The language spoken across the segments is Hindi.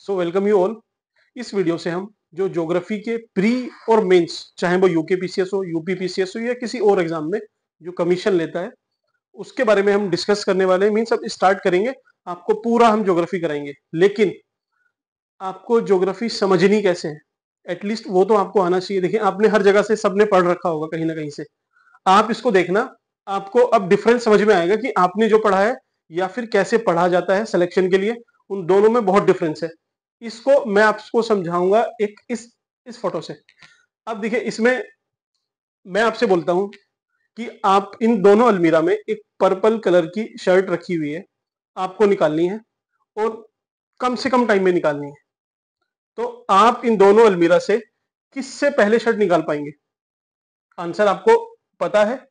So welcome you all. इस वीडियो से हम जो ज्योग्राफी के प्री और मेंस, चाहे वो यूके पीसीएस हो, यूपी पीसीएस हो या किसी और एग्जाम में जो कमीशन लेता है, उसके बारे में हम डिस्कस करने वाले हैं। मीन्स अब स्टार्ट करेंगे, आपको पूरा हम ज्योग्राफी कराएंगे। लेकिन आपको ज्योग्राफी समझनी कैसे है, एटलीस्ट वो तो आपको आना चाहिए। देखिए, आपने हर जगह से सबने पढ़ रखा होगा कहीं ना कहीं से। आप इसको देखना, आपको अब डिफरेंस समझ में आएगा कि आपने जो पढ़ा है या फिर कैसे पढ़ा जाता है सिलेक्शन के लिए, उन दोनों में बहुत डिफरेंस है। इसको मैं आपको समझाऊंगा एक इस फोटो से। अब देखिए, इसमें मैं आपसे बोलता हूं कि आप इन दोनों अलमीरा में एक पर्पल कलर की शर्ट रखी हुई है, आपको निकालनी है और कम से कम टाइम में निकालनी है। तो आप इन दोनों अलमीरा से किससे पहले शर्ट निकाल पाएंगे? आंसर आपको पता है,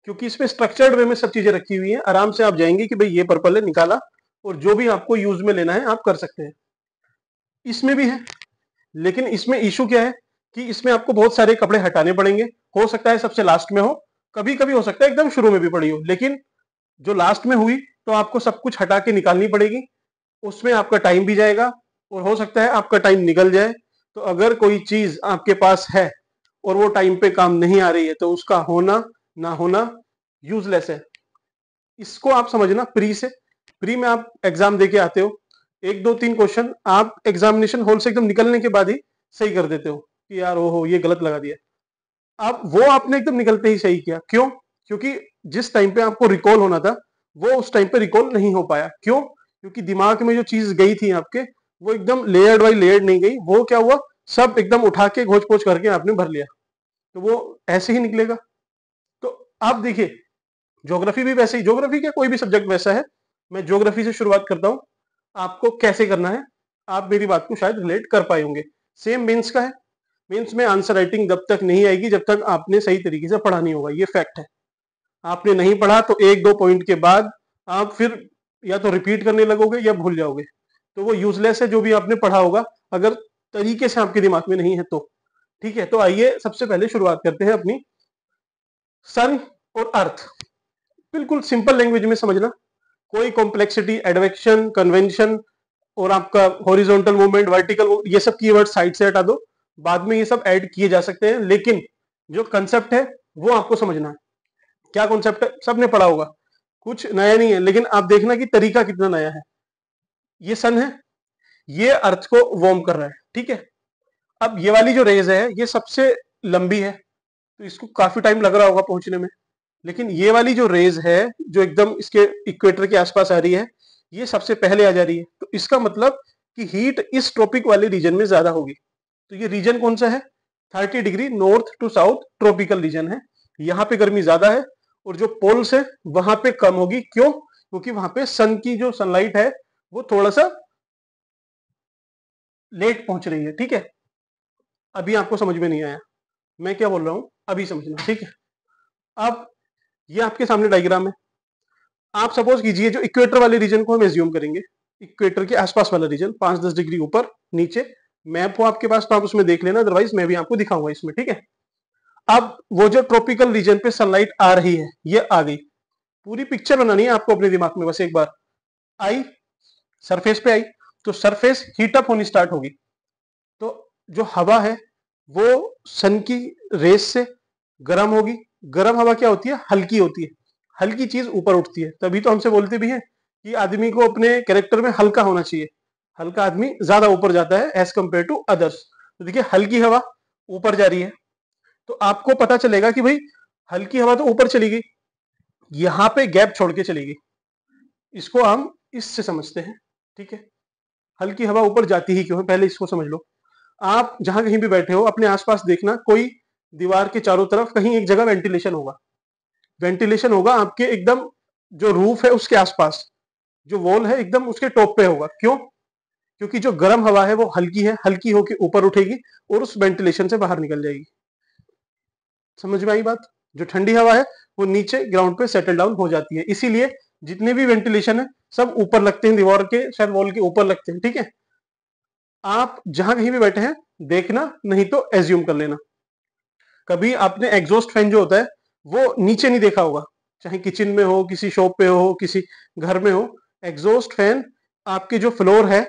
क्योंकि इसमें स्ट्रक्चर्ड वे में सब चीजें रखी हुई हैं। आराम से आप जाएंगे कि भाई ये पर्पल है, निकाला, और जो भी आपको यूज में लेना है आप कर सकते हैं। इसमें भी है, लेकिन इसमें इशू क्या है कि इसमें आपको बहुत सारे कपड़े हटाने पड़ेंगे। हो सकता है सबसे लास्ट में हो, कभी कभी हो सकता है एकदम शुरू में भी पड़ी हो, लेकिन जो लास्ट में हुई तो आपको सब कुछ हटा के निकालनी पड़ेगी। उसमें आपका टाइम भी जाएगा और हो सकता है आपका टाइम निकल जाए। तो अगर कोई चीज आपके पास है और वो टाइम पे काम नहीं आ रही है, तो उसका होना ना होना यूजलेस है। इसको आप समझना। प्री से, प्री में आप एग्जाम देके आते हो, एक दो तीन क्वेश्चन आप एग्जामिनेशन हॉल से एकदम निकलने के बाद ही सही कर देते हो कि यार ओहो ये गलत लगा दिया। अब वो आपने एकदम निकलते ही सही किया। क्यों? क्योंकि जिस टाइम पे आपको रिकॉल होना था वो उस टाइम पे रिकॉल नहीं हो पाया। क्यों? क्योंकि दिमाग में जो चीज गई थी आपके, वो एकदम लेयर्ड बाई लेयर्ड नहीं गई। वो क्या हुआ, सब एकदम उठा के घोच पोच करके आपने भर लिया, तो वो ऐसे ही निकलेगा। तो आप देखिए, ज्योग्राफी भी वैसे ही, ज्योग्राफी क्या कोई भी सब्जेक्ट वैसा है। मैं ज्योग्राफी से शुरुआत करता हूं, आपको कैसे करना है आप मेरी बात को शायद रिलेट कर पाए होंगे। सेम मेंस का है। मेंस में आंसर राइटिंग तब तक नहीं आएगी जब तक आपने सही तरीके से पढ़ा नहीं होगा, ये फैक्ट है। आपने नहीं पढ़ा तो एक दो पॉइंट के बाद आप फिर या तो रिपीट करने लगोगे या भूल जाओगे, तो वो यूजलेस है जो भी आपने पढ़ा होगा, अगर तरीके से आपके दिमाग में नहीं है तो। ठीक है, तो आइए सबसे पहले शुरुआत करते हैं अपनी सन और अर्थ। बिल्कुल सिंपल लैंग्वेज में समझना, कोई कॉम्प्लेक्सिटी, एडवेक्शन, कन्वेंशन और आपका हॉरिजॉन्टल मूवमेंट, वर्टिकल, ये सब कीवर्ड साइड से हटा दो। बाद में ये सब ऐड किए जा सकते हैं, लेकिन जो कंसेप्ट है वो आपको समझना है। क्या कॉन्सेप्ट है? सबने पढ़ा होगा, कुछ नया नहीं है, लेकिन आप देखना कि तरीका कितना नया है। ये सन है, ये अर्थ को वार्म कर रहा है, ठीक है। अब ये वाली जो रेज है ये सबसे लंबी है, तो इसको काफी टाइम लग रहा होगा पहुंचने में। लेकिन ये वाली जो रेज है जो एकदम इसके इक्वेटर के आसपास आ रही है, ये सबसे पहले आ जा रही है। तो इसका मतलब कि हीट इस ट्रॉपिक वाले रीजन में ज्यादा होगी। तो ये रीजन कौन सा है? 30 degree north to south tropical region है। यहाँ पे गर्मी ज्यादा है और जो पोल्स है वहां पे कम होगी। क्यों? क्योंकि वहां पे सन की जो सनलाइट है वो थोड़ा सा लेट पहुंच रही है, ठीक है। अभी आपको समझ में नहीं आया मैं क्या बोल रहा हूं, अभी समझना, ठीक है। अब ये आपके सामने डायग्राम है। आप सपोज कीजिए जो इक्वेटर वाले रीजन को हम एज्यूम करेंगे, इक्वेटर के आसपास वाला रीजन, 5-10 डिग्री ऊपर नीचे। मैप हो आपके पास तो आप उसमें देख लेना, अदरवाइज मैं भी आपको दिखाऊंगा इसमें, ठीक है। अब वो जो ट्रॉपिकल रीजन पे सनलाइट आ रही है ये आ गई। पूरी पिक्चर बनानी है आपको अपने दिमाग में, बस एक बार आई, सरफेस पे आई, तो सरफेस हीट अप होनी स्टार्ट होगी। तो जो हवा है वो सन की रेस से गर्म होगी। गर्म हवा क्या होती है? हल्की होती है। हल्की चीज ऊपर उठती है, तभी तो हमसे बोलते भी हैं कि आदमी को अपने कैरेक्टर में हल्का होना चाहिए। हल्का आदमी ज्यादा ऊपर जाता है एज कंपेयर टू अदर्स। तो देखिए, हल्की हवा ऊपर जा रही है, तो आपको पता चलेगा कि भाई हल्की हवा तो ऊपर चली गई, यहां पे गैप छोड़ के चली गई। इसको हम इससे समझते हैं, ठीक है। हल्की हवा ऊपर जाती ही क्यों है, पहले इसको समझ लो। आप जहां कहीं भी बैठे हो अपने आसपास देखना, कोई दीवार के चारों तरफ कहीं एक जगह वेंटिलेशन होगा। वेंटिलेशन होगा आपके एकदम जो रूफ है उसके आसपास, जो वॉल है एकदम उसके टॉप पे होगा। क्यों? क्योंकि जो गर्म हवा है वो हल्की है, हल्की होकर ऊपर उठेगी और उस वेंटिलेशन से बाहर निकल जाएगी। समझ में आई बात? जो ठंडी हवा है वो नीचे ग्राउंड पे सेटल डाउन हो जाती है। इसीलिए जितने भी वेंटिलेशन है सब ऊपर लगते हैं, दीवार के शायद वॉल के ऊपर लगते हैं, ठीक है। आप जहां कहीं भी बैठे हैं देखना, नहीं तो एज्यूम कर लेना। कभी आपने एग्जॉस्ट फैन जो होता है वो नीचे नहीं देखा होगा, चाहे किचन में हो, किसी शॉप पे हो, किसी घर में हो। एग्जॉस्ट फैन आपके जो फ्लोर है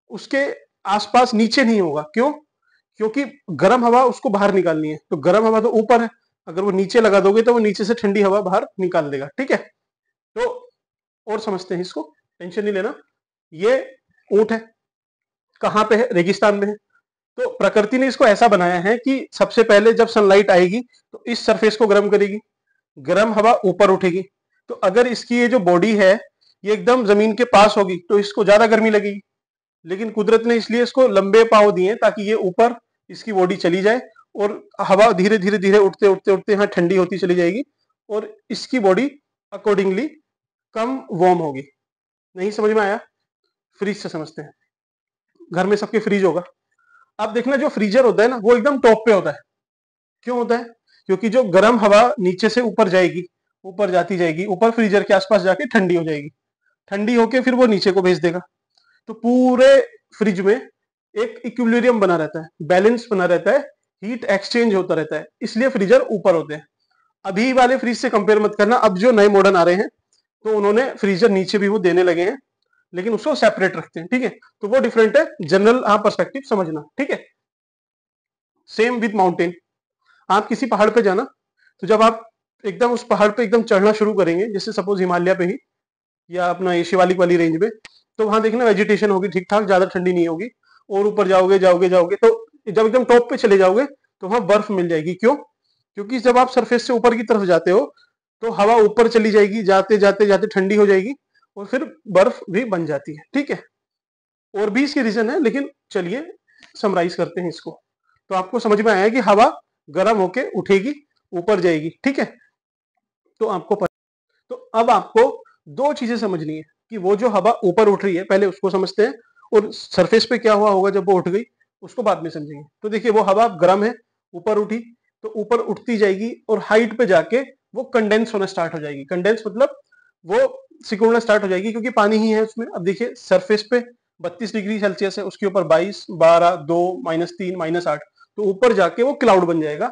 उसके आसपास नीचे नहीं होगा। क्यों? क्योंकि गर्म हवा उसको बाहर निकालनी है, तो गर्म हवा तो ऊपर है, अगर वो नीचे लगा दोगे तो वो नीचे से ठंडी हवा बाहर निकाल देगा। ठीक है, तो और समझते हैं इसको, टेंशन नहीं लेना। ये ऊंट है, कहाँ पे है? रेगिस्तान में है। तो प्रकृति ने इसको ऐसा बनाया है कि सबसे पहले जब सनलाइट आएगी तो इस सरफेस को गर्म करेगी, गर्म हवा ऊपर उठेगी। तो अगर इसकी ये जो बॉडी है ये एकदम जमीन के पास होगी तो इसको ज्यादा गर्मी लगेगी, लेकिन कुदरत ने इसलिए इसको लंबे पांव दिए ताकि ये ऊपर इसकी बॉडी चली जाए और हवा धीरे धीरे धीरे उठते उठते उठते यहाँ ठंडी होती चली जाएगी और इसकी बॉडी अकॉर्डिंगली कम वार्म होगी। नहीं समझ में आया? फ्रीज से समझते हैं। घर में सबके फ्रीज होगा। अब देखना, जो फ्रीजर होता है ना वो एकदम टॉप पे होता है। क्यों होता है? क्योंकि जो गर्म हवा नीचे से ऊपर जाएगी, ऊपर जाती जाएगी, ऊपर फ्रीजर के आसपास जाके ठंडी हो जाएगी, ठंडी होके फिर वो नीचे को भेज देगा। तो पूरे फ्रिज में एक इक्विलिब्रियम बना रहता है, बैलेंस बना रहता है, हीट एक्सचेंज होता रहता है, इसलिए फ्रीजर ऊपर होते हैं। अभी वाले फ्रिज से कंपेयर मत करना, अब जो नए मॉडर्न आ रहे हैं तो उन्होंने फ्रीजर नीचे भी वो देने लगे हैं, लेकिन उसको सेपरेट रखते हैं। ठीक है, तो वो डिफरेंट है, जनरल आप पर्सपेक्टिव समझना। ठीक है, सेम विद माउंटेन। आप किसी पहाड़ पे जाना, तो जब आप एकदम उस पहाड़ पे एकदम चढ़ना शुरू करेंगे, जैसे सपोज हिमालय पे ही या अपना ये शिवालिक वाली रेंज में, तो वहां देखना वेजिटेशन होगी ठीक ठाक, ज्यादा ठंडी नहीं होगी। और ऊपर जाओगे जाओगे जाओगे तो जब एकदम टॉप पे चले जाओगे तो वहां बर्फ मिल जाएगी। क्यों? क्योंकि जब आप सरफेस से ऊपर की तरफ जाते हो तो हवा ऊपर चली जाएगी, जाते जाते जाते ठंडी हो जाएगी और फिर बर्फ भी बन जाती है। ठीक है, और भी इसके रीजन है, लेकिन चलिए समराइज करते हैं इसको। तो आपको समझ में आया कि हवा गर्म होके उठेगी, ऊपर जाएगी। ठीक है, तो तो अब आपको दो चीजें समझनी है कि वो जो हवा ऊपर उठ रही है पहले उसको समझते हैं, और सरफेस पे क्या हुआ होगा जब वो उठ गई उसको बाद में समझेंगे। तो देखिए, वो हवा गर्म है, ऊपर उठी, तो ऊपर उठती जाएगी और हाइट पे जाके वो कंडेंस होना स्टार्ट हो जाएगी। कंडेंस मतलब वो सिकुड़ना स्टार्ट हो जाएगी, क्योंकि पानी ही है उसमें। अब देखिए, सरफेस पे 32 डिग्री सेल्सियस है, उसके ऊपर 22, 12, 2, -3, -8, तो ऊपर जाके वो क्लाउड बन जाएगा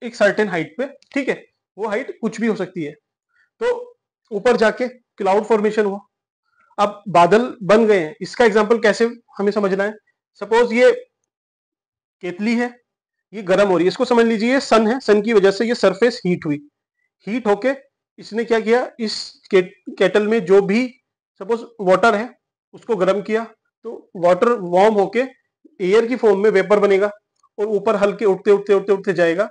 एक सर्टेन हाइट पे। ठीक है, वो हाइट कुछ भी हो सकती है। तो ऊपर जाके क्लाउड फॉर्मेशन हुआ, अब बादल बन गए हैं। इसका एग्जांपल कैसे हमें समझना है? सपोज ये केतली है, ये गर्म हो रही है, इसको समझ लीजिए ये सन है, सन की वजह से ये सरफेस हीट हुई, हीट होके इसने क्या किया, इस केटल में जो भी सपोज वाटर है उसको गर्म किया, तो वाटर वार्म होके एयर की फॉर्म में वेपर बनेगा और ऊपर हल्के उठते उठते उठते उठते जाएगा।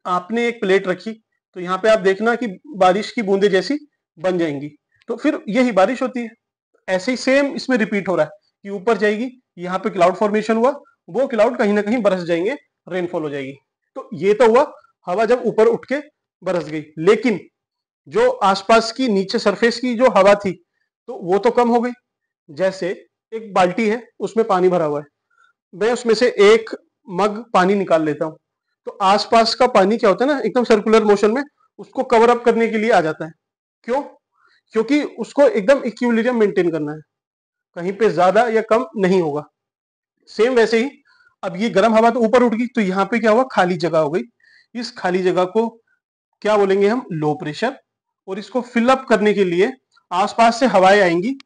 आपने एक प्लेट रखी, तो यहाँ पे आप देखना कि बारिश की बूंदे जैसी बन जाएंगी, तो फिर यही बारिश होती है। ऐसे ही सेम इसमें रिपीट हो रहा है कि ऊपर जाएगी, यहाँ पे क्लाउड फॉर्मेशन हुआ, वो क्लाउड कहीं ना कहीं बरस जाएंगे, रेनफॉल हो जाएगी। तो ये तो हुआ हवा जब ऊपर उठ के बरस गई, लेकिन जो आसपास की नीचे सरफेस की जो हवा थी तो वो तो कम हो गई। जैसे एक बाल्टी है, उसमें पानी भरा हुआ है, मैं उसमें से एक मग पानी निकाल लेता हूं, तो आसपास का पानी क्या होता है ना, एकदम सर्कुलर मोशन में उसको कवर अप करने के लिए आ जाता है। क्यों? क्योंकि उसको एकदम इक्विलिब्रियम मेंटेन करना है, कहीं पे ज्यादा या कम नहीं होगा। सेम वैसे ही अब ये गर्म हवा तो ऊपर उठ गई, तो यहाँ पे क्या हुआ, खाली जगह हो गई। इस खाली जगह को क्या बोलेंगे हम? Low pressure. और इसको फिलअप करने के लिए आसपास से हवाएं आएंगी,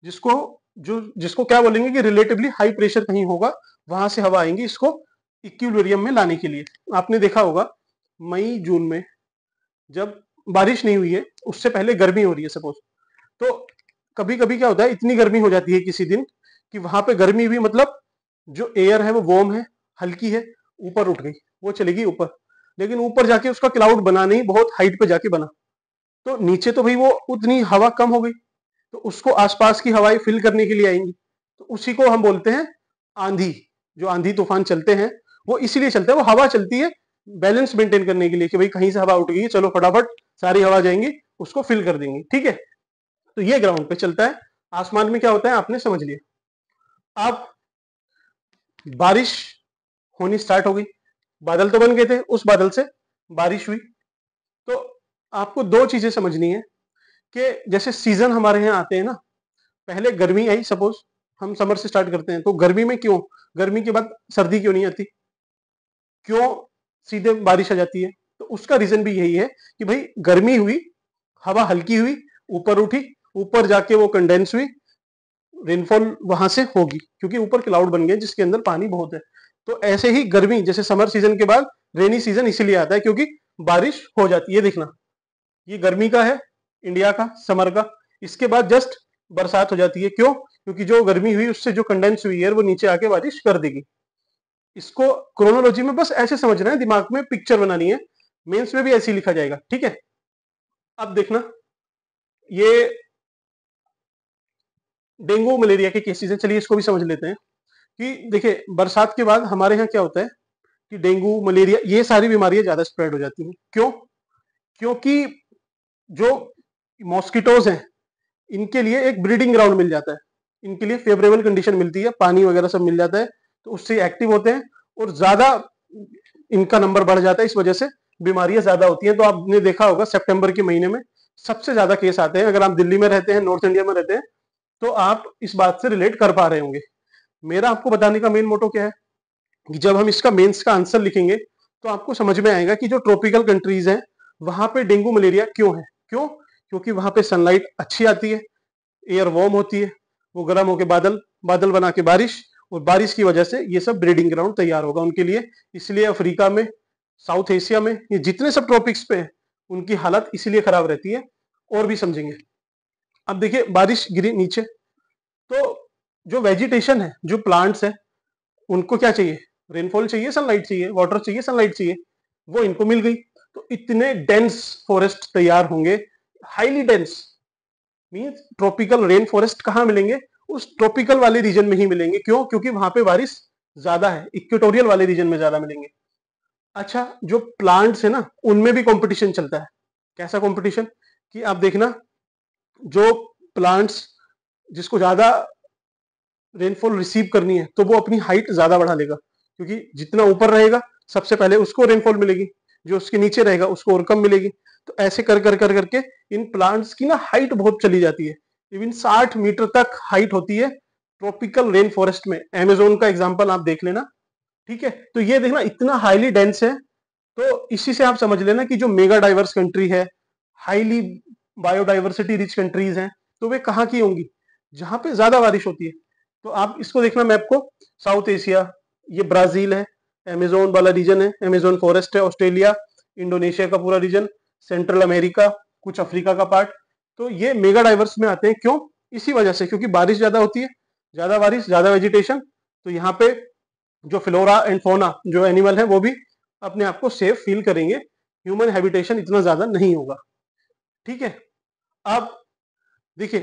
जिसको जिसको क्या बोलेंगे कि रिलेटिवली हाई प्रेशर कहीं होगा, वहां से हवा आएंगी इसको इक्विलिब्रियम में लाने के लिए। आपने देखा होगा मई जून में जब बारिश नहीं हुई है, उससे पहले गर्मी हो रही है सपोज, तो कभी कभी क्या होता है, इतनी गर्मी हो जाती है किसी दिन कि वहां पे गर्मी हुई, मतलब जो एयर है वो वार्म है, हल्की है, ऊपर उठ गई, वो चलेगी ऊपर, लेकिन ऊपर जाके उसका क्लाउड बना नहीं, बहुत हाइट पे जाके बना, तो नीचे तो भाई वो उतनी हवा कम हो गई, तो उसको आसपास की हवाएं फिल करने के लिए आएंगी। तो उसी को हम बोलते हैं आंधी। जो आंधी तूफान चलते हैं वो इसीलिए चलते हैं, वो हवा चलती है बैलेंस मेंटेन करने के लिए, कि भाई कहीं से हवा उठ गई, चलो फटाफट सारी हवा जाएंगी, उसको फिल कर देंगे। ठीक है, तो ये ग्राउंड पे चलता है। आसमान में क्या होता है आपने समझ लिया। अब बारिश होनी स्टार्ट हो गई, बादल तो बन गए थे, उस बादल से बारिश हुई। तो आपको दो चीजें समझनी है कि जैसे सीजन हमारे यहाँ आते हैं ना, पहले गर्मी आई, सपोज हम समर से स्टार्ट करते हैं, तो गर्मी में क्यों, गर्मी के बाद सर्दी क्यों नहीं आती, क्यों सीधे बारिश आ जाती है? तो उसका रीजन भी यही है कि भाई गर्मी हुई, हवा हल्की हुई, ऊपर उठी, ऊपर जाके वो कंडेंस हुई, रेनफॉल वहां से होगी, क्योंकि ऊपर क्लाउड बन गए जिसके अंदर पानी बहुत है। तो ऐसे ही गर्मी, जैसे समर सीजन के बाद रेनी सीजन इसीलिए आता है क्योंकि बारिश हो जाती है। देखना, ये गर्मी का है, इंडिया का समर का, इसके बाद जस्ट बरसात हो जाती है। क्यों? क्योंकि जो गर्मी हुई उससे जो कंडेंस हुई है वो नीचे आके बारिश कर देगी। इसको क्रोनोलॉजी में बस ऐसे समझना है, दिमाग में पिक्चर बनानी है, मेंस में भी ऐसे ही लिखा जाएगा। ठीक है, अब देखना, ये डेंगू मलेरिया के केसेस हैं, चलिए इसको भी समझ लेते हैं। कि देखिए, बरसात के बाद हमारे यहाँ क्या होता है कि डेंगू मलेरिया ये सारी बीमारियां ज्यादा स्प्रेड हो जाती हैं। क्यों? क्योंकि जो मॉस्किटोज हैं इनके लिए एक ब्रीडिंग ग्राउंड मिल जाता है, इनके लिए फेवरेबल कंडीशन मिलती है, पानी वगैरह सब मिल जाता है, तो उससे एक्टिव होते हैं और ज्यादा इनका नंबर बढ़ जाता है, इस वजह से बीमारियां ज्यादा होती हैं। तो आपने देखा होगा सितंबर के महीने में सबसे ज्यादा केस आते हैं। अगर आप दिल्ली में रहते हैं, नॉर्थ इंडिया में रहते हैं, तो आप इस बात से रिलेट कर पा रहे होंगे। मेरा आपको बताने का मेन मोटो क्या है कि जब हम इसका मेंस का आंसर लिखेंगे तो आपको समझ में आएगा कि जो ट्रॉपिकल कंट्रीज हैं वहां पे डेंगू मलेरिया क्यों है। क्यों? क्योंकि वहां पे सनलाइट अच्छी आती है, एयर वार्म होती है, वो गर्म होकर बादल बादल बना के बारिश, और बारिश की वजह से ये सब ब्रीडिंग ग्राउंड तैयार होगा उनके लिए। इसलिए अफ्रीका में, साउथ एशिया में, ये जितने सब ट्रॉपिक्स पे है उनकी हालत इसीलिए खराब रहती है। और भी समझेंगे। अब देखिए, बारिश गिरी नीचे, तो जो वेजिटेशन है, जो प्लांट्स है, उनको क्या चाहिए? रेनफॉल चाहिए, सनलाइट चाहिए, वाटर चाहिए, सनलाइट चाहिए, वो इनको मिल गई। तो इतने डेंस फॉरेस्ट तैयार होंगे, highly dense, means tropical rain forest कहाँ मिलेंगे? उस ट्रॉपिकल वाले रीजन में ही मिलेंगे। क्यों? क्योंकि वहां पे बारिश ज्यादा है, इक्वेटोरियल वाले रीजन में ज्यादा मिलेंगे। अच्छा, जो प्लांट्स है ना, उनमें भी कंपटीशन चलता है। कैसा कंपटीशन? कि आप देखना, जो प्लांट्स जिसको ज्यादा रेनफॉल रिसीव करनी है तो वो अपनी हाइट ज्यादा बढ़ा लेगा, क्योंकि जितना ऊपर रहेगा सबसे पहले उसको रेनफॉल मिलेगी, जो उसके नीचे रहेगा उसको और कम मिलेगी। तो ऐसे कर कर कर करके इन प्लांट्स की ना हाइट बहुत चली जाती है, इवन 60 मीटर तक हाइट होती है ट्रॉपिकल रेन फॉरेस्ट में। अमेजोन का एग्जाम्पल आप देख लेना। ठीक है, तो ये देखना इतना हाईली डेंस है। तो इसी से आप समझ लेना कि जो मेगा डाइवर्स कंट्री है, हाईली बायोडाइवर्सिटी रिच कंट्रीज हैं, तो वे कहाँ की होंगी? जहां पे ज्यादा बारिश होती है। तो आप इसको देखना मैप को, साउथ एशिया, ये ब्राजील है, अमेजोन वाला रीजन है, अमेजोन फॉरेस्ट है, ऑस्ट्रेलिया, इंडोनेशिया का पूरा रीजन, सेंट्रल अमेरिका, कुछ अफ्रीका का पार्ट। तो ये मेगा डाइवर्स में आते हैं। क्यों? इसी वजह से, क्योंकि बारिश ज्यादा होती है, ज्यादा बारिश, ज्यादा वेजिटेशन, तो यहाँ पे जो फ्लोरा एंड फोना, जो एनिमल है, वो भी अपने आप को सेफ फील करेंगे, ह्यूमन हैबिटेशन इतना ज्यादा नहीं होगा। ठीक है, अब देखिए,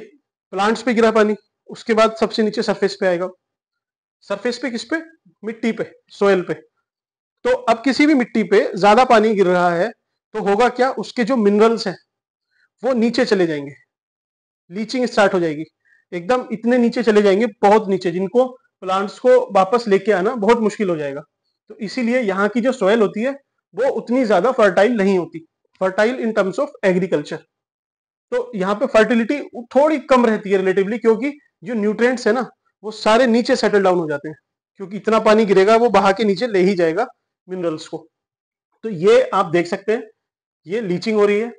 प्लांट्स पे गिरा पानी, उसके बाद सबसे नीचे सरफेस पे आएगा। सरफेस पे किस पे? मिट्टी पे, सोयल पे। तो अब किसी भी मिट्टी पे ज्यादा पानी गिर रहा है तो होगा क्या? उसके जो मिनरल्स हैं वो नीचे चले जाएंगे, लीचिंग स्टार्ट हो जाएगी, एकदम इतने नीचे चले जाएंगे, बहुत नीचे, जिनको प्लांट्स को वापस लेके आना बहुत मुश्किल हो जाएगा। तो इसीलिए यहाँ की जो सॉइल होती है वो उतनी ज्यादा फर्टाइल नहीं होती, fertile in terms of agriculture. तो यहाँ पे फर्टिलिटी थोड़ी कम रहती है रिलेटिवली, क्योंकि जो न्यूट्रिएंट्स है ना वो सारे नीचे सेटल डाउन हो जाते हैं, क्योंकि इतना पानी गिरेगा वो बहा के नीचे ले ही जाएगा मिनरल्स को। तो ये आप देख सकते हैं, ये लीचिंग हो रही है,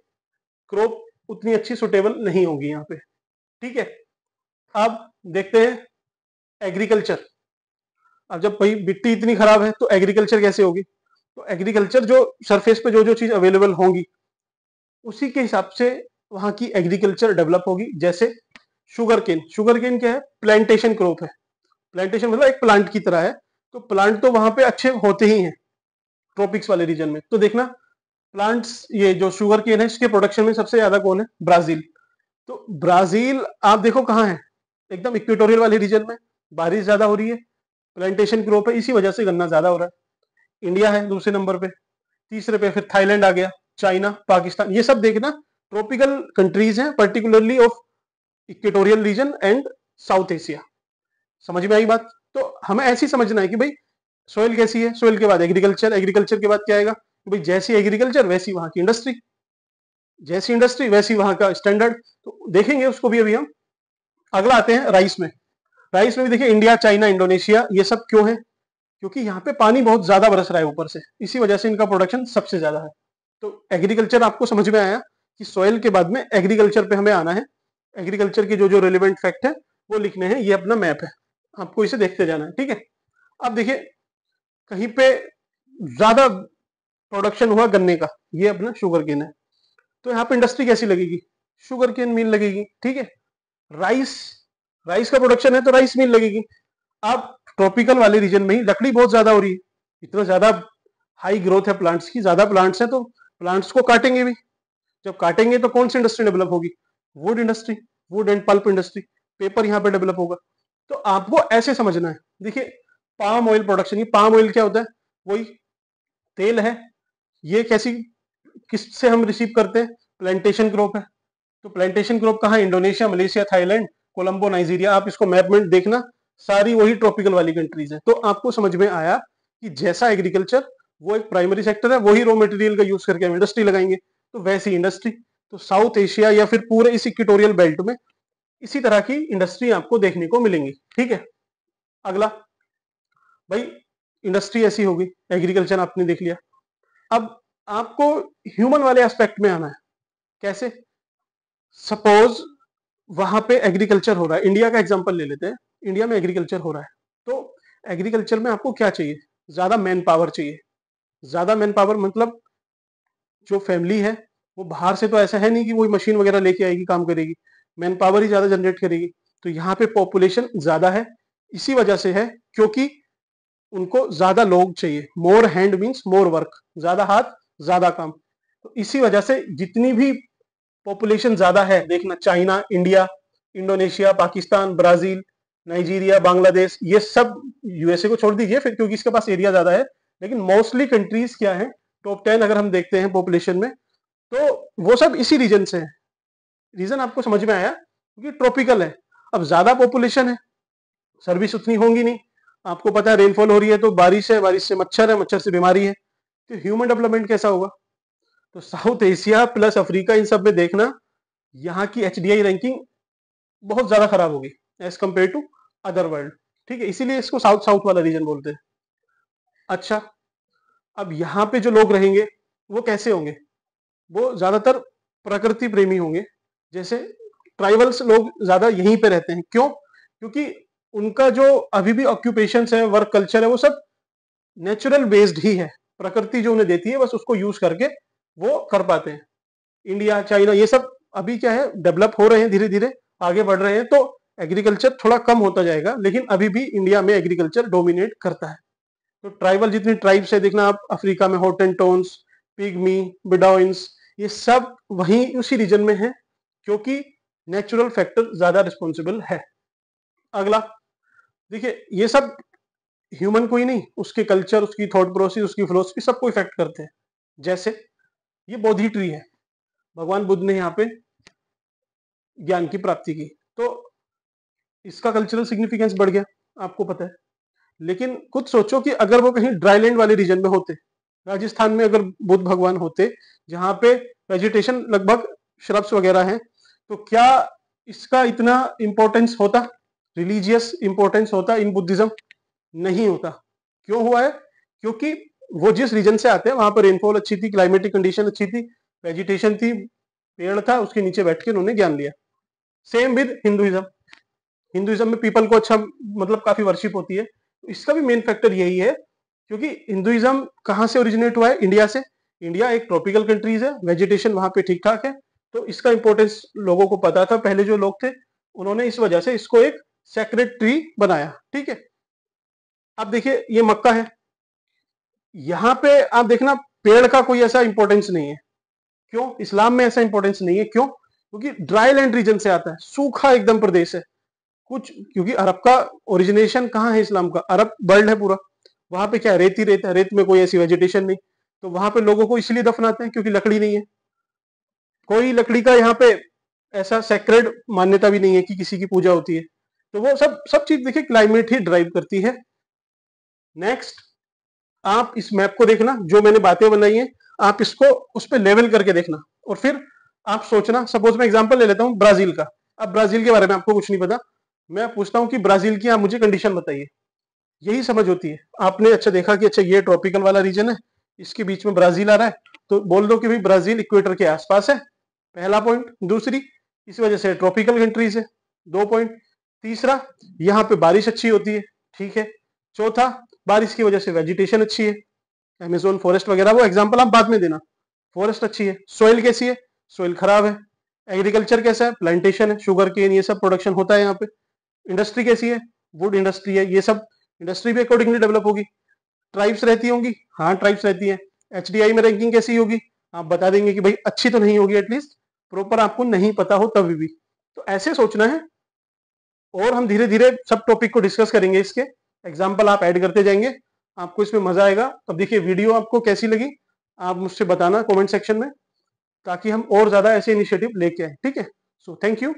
क्रॉप उतनी अच्छी सुटेबल नहीं होगी यहाँ पे। ठीक है, अब देखते हैं एग्रीकल्चर। अब जब भाई मिट्टी इतनी खराब है तो एग्रीकल्चर कैसे होगी? तो एग्रीकल्चर, जो सरफेस पे जो जो चीज अवेलेबल होंगी उसी के हिसाब से वहां की एग्रीकल्चर डेवलप होगी। जैसे शुगर केन, शुगर केन क्या है? प्लांटेशन क्रॉप है। प्लांटेशन मतलब एक प्लांट की तरह है। तो प्लांट तो वहां पे अच्छे होते ही हैं ट्रॉपिक्स वाले रीजन में। तो देखना, प्लांट्स, ये जो शुगर केन है इसके प्रोडक्शन में सबसे ज्यादा कौन है? ब्राजील। तो ब्राजील आप देखो कहाँ है, एकदम इक्वेटोरियल वाले रीजन में, बारिश ज्यादा हो रही है, प्लांटेशन क्रॉप है, इसी वजह से गन्ना ज्यादा हो रहा है। इंडिया है दूसरे नंबर पे, तीसरे पे फिर थाईलैंड आ गया, चाइना, पाकिस्तान, ये सब देखना ट्रॉपिकल कंट्रीज हैं, particularly of equatorial region and south Asia. समझ में आई बात? तो हमें ऐसी समझना है कि भाई सोइल कैसी है, सोइल के बाद एग्रीकल्चर, एग्रीकल्चर के बाद क्या आएगा? भाई जैसी एग्रीकल्चर वैसी वहां की इंडस्ट्री, जैसी इंडस्ट्री वैसी वहां का स्टैंडर्ड। तो देखेंगे उसको भी अभी हम। अगला आते हैं राइस में। राइस में भी देखिए, इंडिया, चाइना, इंडोनेशिया, ये सब क्यों है? क्योंकि यहाँ पे पानी बहुत ज्यादा बरस रहा है ऊपर से, इसी वजह से इनका प्रोडक्शन सबसे ज्यादा है। तो एग्रीकल्चर आपको समझ में आया कि सॉइल के बाद में एग्रीकल्चर पे हमें आना है। एग्रीकल्चर के जो जो रिलेवेंट फैक्ट है वो लिखने हैं। ये अपना मैप है, आपको इसे देखते जाना है, ठीक है। अब देखिए कहीं पे ज्यादा प्रोडक्शन हुआ गन्ने का, ये अपना शुगर केन है, तो यहाँ पे इंडस्ट्री कैसी लगेगी, शुगर केन मिल लगेगी, ठीक है। राइस, राइस का प्रोडक्शन है तो राइस मिल लगेगी। अब ट्रॉपिकल वाले रीजन में ही लकड़ी बहुत ज्यादा हो रही है, इतना ज्यादा हाई ग्रोथ है प्लांट्स की, ज्यादा प्लांट्स हैं तो प्लांट्स को काटेंगे भी, जब काटेंगे तो कौन सी इंडस्ट्री डेवलप होगी, would industry, would and pulp industry, paper यहाँ पे डेवलप होगा। तो आपको ऐसे समझना है। देखिए पाम ऑयल प्रोडक्शन, ये पाम ऑयल क्या होता है, वही तेल है। ये कैसी, किससे हम रिसीव करते हैं, प्लांटेशन क्रॉप है। तो प्लांटेशन क्रॉप कहाँ, Indonesia, Malaysia, Thailand, Colombo, Nigeria, आप इसको मैप में देखना, सारी वही ट्रॉपिकल वाली कंट्रीज है। तो आपको समझ में आया कि जैसा एग्रीकल्चर वो एक प्राइमरी सेक्टर है, वही रॉ मटेरियल का यूज करके हम इंडस्ट्री लगाएंगे, तो वैसी इंडस्ट्री तो साउथ एशिया या फिर पूरे इस इक्वेटोरियल बेल्ट में इसी तरह की इंडस्ट्री आपको देखने को मिलेंगी, ठीक है। अगला भाई, इंडस्ट्री ऐसी होगी, एग्रीकल्चर आपने देख लिया। अब आपको ह्यूमन वाले एस्पेक्ट में आना है। कैसे, सपोज वहां पे एग्रीकल्चर हो रहा है, इंडिया का एग्जांपल ले लेते हैं, इंडिया में एग्रीकल्चर हो रहा है, तो एग्रीकल्चर में आपको क्या चाहिए, ज्यादा मैन पावर चाहिए। ज्यादा मैन पावर मतलब जो फैमिली है वो बाहर से तो ऐसा है नहीं कि वही मशीन वगैरह लेके आएगी काम करेगी, मैन पावर ही ज्यादा जनरेट करेगी। तो यहाँ पे पॉपुलेशन ज्यादा है, इसी वजह से है क्योंकि उनको ज्यादा लोग चाहिए, मोर हैंड मीन्स मोर वर्क, ज्यादा हाथ ज्यादा काम। तो इसी वजह से जितनी भी पॉपुलेशन ज्यादा है, देखना China, India, Indonesia, Pakistan, Brazil, Nigeria, Bangladesh, ये सब, यूएसए को छोड़ दीजिए फिर क्योंकि इसके पास एरिया ज्यादा है, लेकिन मोस्टली कंट्रीज क्या है, टॉप 10 अगर हम देखते हैं पॉपुलेशन में, तो वो सब इसी रीजन से है। रीजन आपको समझ में आया, क्योंकि ट्रॉपिकल है। अब ज्यादा पॉपुलेशन है, सर्विस उतनी होंगी नहीं, आपको पता है रेनफॉल हो रही है तो बारिश है, बारिश से मच्छर है, मच्छर से बीमारी है, तो ह्यूमन डेवलपमेंट कैसा होगा। तो साउथ एशिया प्लस अफ्रीका, इन सब में देखना यहाँ की एचडीआई रैंकिंग बहुत ज्यादा खराब होगी as compare to other world, ठीक है, इसीलिए इसको साउथ साउथ वाला रीजन बोलते हैं। अच्छा, अब यहाँ पे जो लोग रहेंगे वो कैसे होंगे, वो ज्यादातर प्रकृति प्रेमी होंगे। जैसे ट्राइबल्स लोग ज्यादा यहीं पे रहते हैं, क्यों, क्योंकि उनका जो अभी भी ऑक्यूपेशन है, वर्क कल्चर है, वो सब नेचुरल बेस्ड ही है, प्रकृति जो उन्हें देती है बस उसको यूज करके वो कर पाते हैं। इंडिया, चाइना, ये सब अभी क्या है, डेवलप हो रहे हैं, धीरे धीरे आगे बढ़ रहे हैं, तो एग्रीकल्चर थोड़ा कम होता जाएगा, लेकिन अभी भी इंडिया में एग्रीकल्चर डोमिनेट करता है। तो ट्राइबल जितनी ट्राइब्स है, देखना आप अफ्रीका में हॉटेंटोन्स, पिग्मी, बिडोइंस, ये सब वहीं उसी रीजन में है, क्योंकि नेचुरल फैक्टर ज्यादा रिस्पॉन्सिबल है। अगला देखिए, ये सब ह्यूमन को ही नहीं, उसके कल्चर, उसकी थॉट प्रोसेस, उसकी फिलोसफी, सबको इफेक्ट करते हैं। जैसे ये बोधि ट्री है, भगवान बुद्ध ने यहाँ पे ज्ञान की प्राप्ति की, तो इसका कल्चरल सिग्निफिकेंस बढ़ गया, आपको पता है। लेकिन खुद सोचो कि अगर वो कहीं ड्राईलैंड वाले रीजन में होते, राजस्थान में अगर बुद्ध भगवान होते, जहां पे वेजिटेशन लगभग श्रब्स वगैरह हैं, तो क्या इसका इतना इंपॉर्टेंस होता, रिलीजियस इंपॉर्टेंस होता इन बुद्धिज्म, नहीं होता। क्यों हुआ है, क्योंकि वो जिस रीजन से आते हैं वहां पर रेनफॉल अच्छी थी, क्लाइमेटिक कंडीशन अच्छी थी, वेजिटेशन थी, पेड़ था, उसके नीचे बैठ के उन्होंने ज्ञान लिया। सेम विद हिंदुइज्म, हिंदुइज्म में पीपल को अच्छा, मतलब काफी वर्शिप होती है। इसका भी मेन फैक्टर यही है, क्योंकि हिंदुइज्म कहाँ से ओरिजिनेट हुआ है, इंडिया से। इंडिया एक ट्रॉपिकल कंट्रीज है, वेजिटेशन वहां पे ठीक ठाक है, तो इसका इंपॉर्टेंस लोगों को पता था, पहले जो लोग थे उन्होंने इस वजह से इसको एक सेक्रेट ट्री बनाया, ठीक है। अब देखिए ये मक्का है, यहाँ पे आप देखना पेड़ का कोई ऐसा इंपॉर्टेंस नहीं है। क्यों, इस्लाम में ऐसा इंपॉर्टेंस नहीं है, क्यों, क्योंकि ड्राई लैंड रीजन से आता है, सूखा एकदम प्रदेश है कुछ, क्योंकि अरब का ओरिजिनेशन कहाँ है, इस्लाम का अरब वर्ल्ड है पूरा, वहां पे क्या है, रेत ही रेत है, रेत में कोई ऐसी वेजिटेशन नहीं, तो वहां पे लोगों को इसलिए दफनाते हैं क्योंकि लकड़ी नहीं है, कोई लकड़ी का यहाँ पे ऐसा सेक्रेड मान्यता भी नहीं है कि किसी की पूजा होती है। तो वो सब सब चीज देखिए क्लाइमेट ही ड्राइव करती है। नेक्स्ट, आप इस मैप को देखना, जो मैंने बातें बनाई हैं आप इसको उस पर लेवल करके देखना, और फिर आप सोचना। सपोज मैं एग्जांपल ले लेता हूं ब्राजील का। अब ब्राजील के बारे में आपको कुछ नहीं पता, मैं पूछता हूं कि ब्राजील की आप मुझे कंडीशन बताइए, यही समझ होती है। आपने अच्छा देखा कि अच्छा ये ट्रॉपिकल वाला रीजन है, इसके बीच में ब्राजील आ रहा है, तो बोल दो कि भाई ब्राजील इक्वेटर के आसपास है, पहला पॉइंट। दूसरी, इस वजह से ट्रॉपिकल कंट्रीज है, 2 पॉइंट। तीसरा, यहाँ पे बारिश अच्छी होती है, ठीक है। चौथा, बारिश की वजह से वेजिटेशन अच्छी है, अमेजोन फॉरेस्ट वगैरह, वो एग्जांपल आप बाद में देना। फॉरेस्ट अच्छी है। सॉइल कैसी है? सॉइल खराब है। एग्रीकल्चर कैसा है? प्लांटेशन है, शुगर केन, ये सब प्रोडक्शन होता है यहाँ पे। इंडस्ट्री कैसी है? वुड इंडस्ट्री है। ये सब इंडस्ट्री भी अकॉर्डिंगली डेवलप होगी। ट्राइब्स रहती होंगी, हाँ ट्राइब्स रहती है। एचडीआई में रैंकिंग कैसी होगी? आप बता देंगे कि भाई अच्छी तो नहीं होगी, एटलीस्ट प्रॉपर आपको नहीं पता हो तभी भी। तो ऐसे सोचना है, और हम धीरे धीरे सब टॉपिक को डिस्कस करेंगे, इसके एग्जाम्पल आप ऐड करते जाएंगे, आपको इसमें मजा आएगा। अब देखिए वीडियो आपको कैसी लगी, आप मुझसे बताना कमेंट सेक्शन में, ताकि हम और ज्यादा ऐसे इनिशिएटिव लेके आए, ठीक है। So thank you.